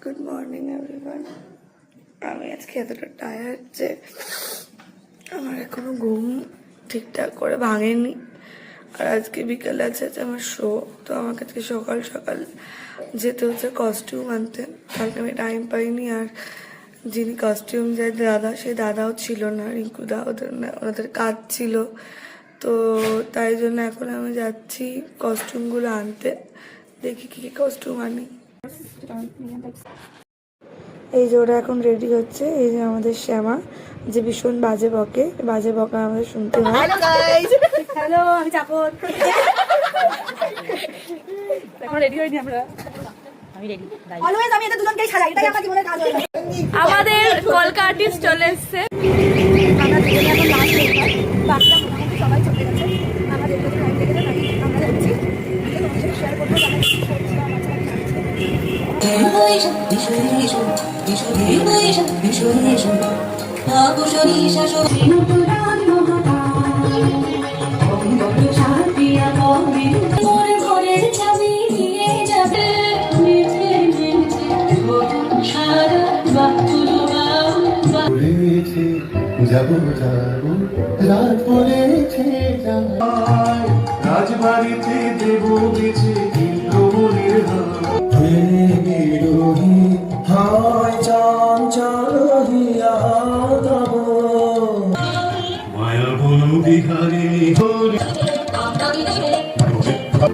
Good morning everyone. আমি আজকে এতটা টায়ার্ড যে আমার এখনো ঘুম ঠিকঠাক করে ভাঙেনি। আর আজকে বিকেলে আছে আমার শো, তো আমাকে আজকে সকাল সকাল যেতে হচ্ছে কস্টিউম আনতে। কালকে আমি টাইম পাইনি। আর যিনি কস্টিউম যায় দাদা, সেই দাদাও ছিল না, রিঙ্কুদা, ওনাদের কাজ ছিল। তো তাই জন্য এখন আমি যাচ্ছি কস্টিউমগুলো আনতে। দেখি কী কী কস্টিউম আনি। এই যে ওরা এখন রেডি হচ্ছে। এই যে আমাদের শ্যামা, যে ভীষণ বাজে বকে, বাজে বকা আমাদের শুনতে হয়। হ্যালো, আমি চাপর। এখন রেডি হইনি আমরা। আমি রেডি। অলওয়েজ আমি এদের দুজনকেই সাজাই, এটাই আমার জীবনের কাজ। আমাদের কলকা আর্টিস্ট চলে এসেছে। আমরা দুজনে এখন লাস্ট মেকআপ, বাকিরা মোটামুটি সবাই চলে গেছে। আমাদের একটু টাইম লেগে যায়, তাই আমরা যাচ্ছি। তোমার সাথে শেয়ার করবো যে আমরা কি করছি বা আমার সাথে যাবো যাবো রাত পড়েছে রাজবাড়িতে দেব বেছে ইন্দ্রমণির হাত